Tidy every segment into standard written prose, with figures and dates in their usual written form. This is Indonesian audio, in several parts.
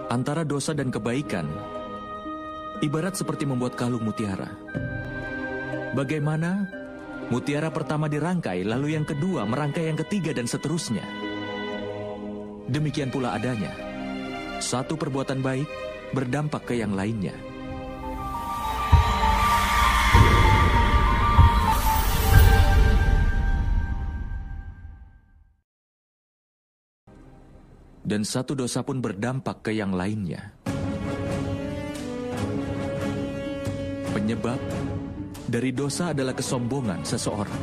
Antara dosa dan kebaikan, ibarat seperti membuat kalung mutiara. Bagaimana mutiara pertama dirangkai, lalu yang kedua merangkai yang ketiga dan seterusnya. Demikian pula adanya. Satu perbuatan baik berdampak ke yang lainnya. Dan satu dosa pun berdampak ke yang lainnya. Penyebab dari dosa adalah kesombongan seseorang.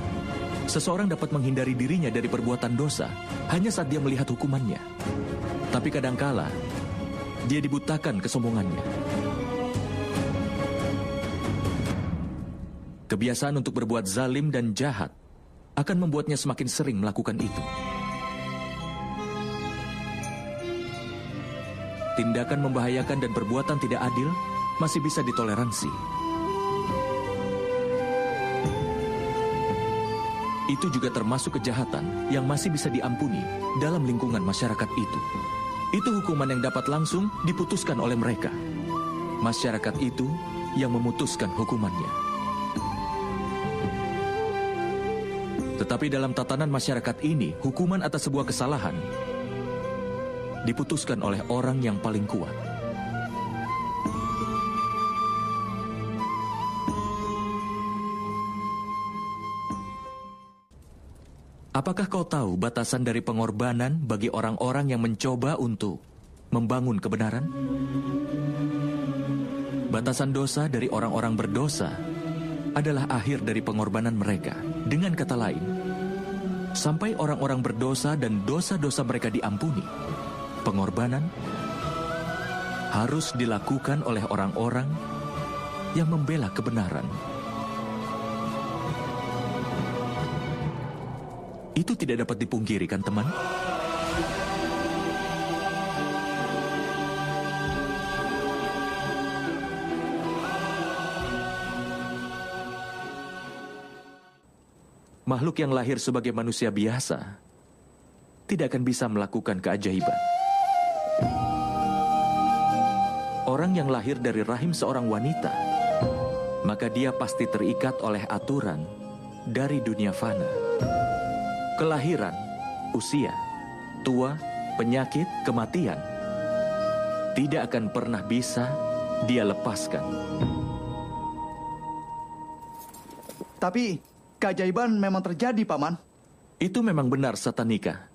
Seseorang dapat menghindari dirinya dari perbuatan dosa hanya saat dia melihat hukumannya. Tapi kadangkala dia dibutakan kesombongannya. Kebiasaan untuk berbuat zalim dan jahat akan membuatnya semakin sering melakukan itu. Tindakan membahayakan dan perbuatan tidak adil masih bisa ditoleransi. Itu juga termasuk kejahatan yang masih bisa diampuni dalam lingkungan masyarakat itu. Itu hukuman yang dapat langsung diputuskan oleh mereka. Masyarakat itu yang memutuskan hukumannya. Tetapi dalam tatanan masyarakat ini, hukuman atas sebuah kesalahan diputuskan oleh orang yang paling kuat. Apakah kau tahu batasan dari pengorbanan bagi orang-orang yang mencoba untuk membangun kebenaran? Batasan dosa dari orang-orang berdosa adalah akhir dari pengorbanan mereka. Dengan kata lain, sampai orang-orang berdosa dan dosa-dosa mereka diampuni, pengorbanan harus dilakukan oleh orang-orang yang membela kebenaran. Itu tidak dapat dipungkiri, kan teman? Makhluk yang lahir sebagai manusia biasa tidak akan bisa melakukan keajaiban. Orang yang lahir dari rahim seorang wanita, maka dia pasti terikat oleh aturan dari dunia fana. Kelahiran, usia, tua, penyakit, kematian tidak akan pernah bisa dia lepaskan. Tapi keajaiban memang terjadi, Paman. Itu memang benar, Satanika.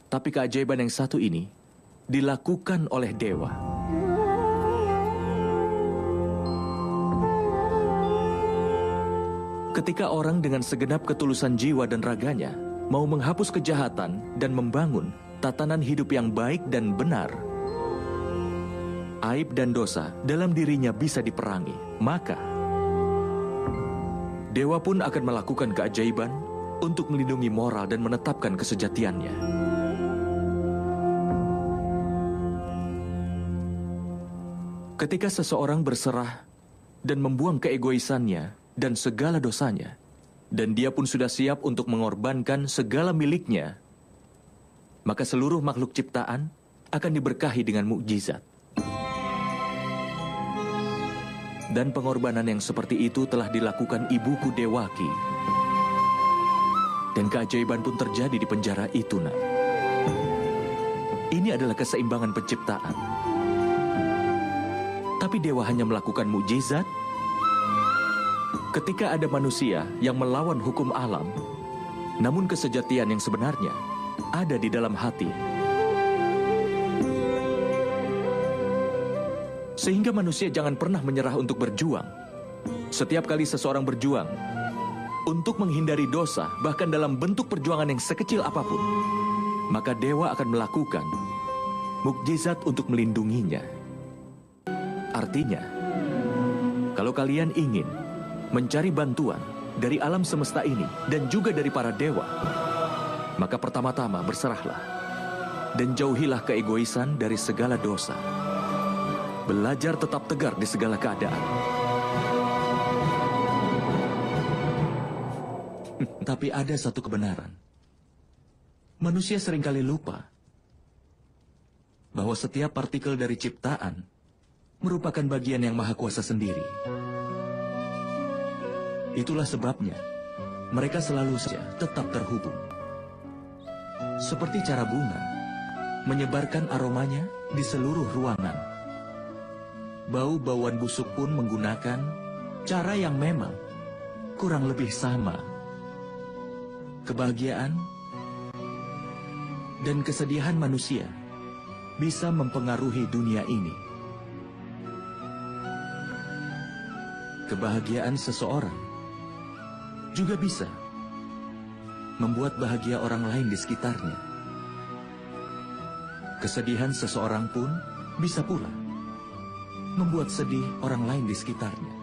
Tapi keajaiban yang satu ini dilakukan oleh dewa. Ketika orang dengan segenap ketulusan jiwa dan raganya mau menghapus kejahatan dan membangun tatanan hidup yang baik dan benar, aib dan dosa dalam dirinya bisa diperangi. Maka dewa pun akan melakukan keajaiban untuk melindungi moral dan menetapkan kesejatiannya. Ketika seseorang berserah dan membuang keegoisannya dan segala dosanya, dan dia pun sudah siap untuk mengorbankan segala miliknya, maka seluruh makhluk ciptaan akan diberkahi dengan mukjizat. Dan pengorbanan yang seperti itu telah dilakukan ibuku Dewaki. Dan keajaiban pun terjadi di penjara itu, Nak. Ini adalah keseimbangan penciptaan. Tapi dewa hanya melakukan mukjizat ketika ada manusia yang melawan hukum alam, namun kesejatian yang sebenarnya ada di dalam hati. Sehingga manusia jangan pernah menyerah untuk berjuang. Setiap kali seseorang berjuang untuk menghindari dosa, bahkan dalam bentuk perjuangan yang sekecil apapun, maka dewa akan melakukan mukjizat untuk melindunginya. Artinya, kalau kalian ingin mencari bantuan dari alam semesta ini dan juga dari para dewa, maka pertama-tama berserahlah dan jauhilah keegoisan dari segala dosa. Belajar tetap tegar di segala keadaan. Tapi ada satu kebenaran. Manusia seringkali lupa bahwa setiap partikel dari ciptaan merupakan bagian yang Maha Kuasa sendiri. Itulah sebabnya mereka selalu saja tetap terhubung. Seperti cara bunga menyebarkan aromanya di seluruh ruangan. Bau-bauan busuk pun menggunakan cara yang memang kurang lebih sama. Kebahagiaan dan kesedihan manusia bisa mempengaruhi dunia ini. Kebahagiaan seseorang juga bisa membuat bahagia orang lain di sekitarnya. Kesedihan seseorang pun bisa pula membuat sedih orang lain di sekitarnya.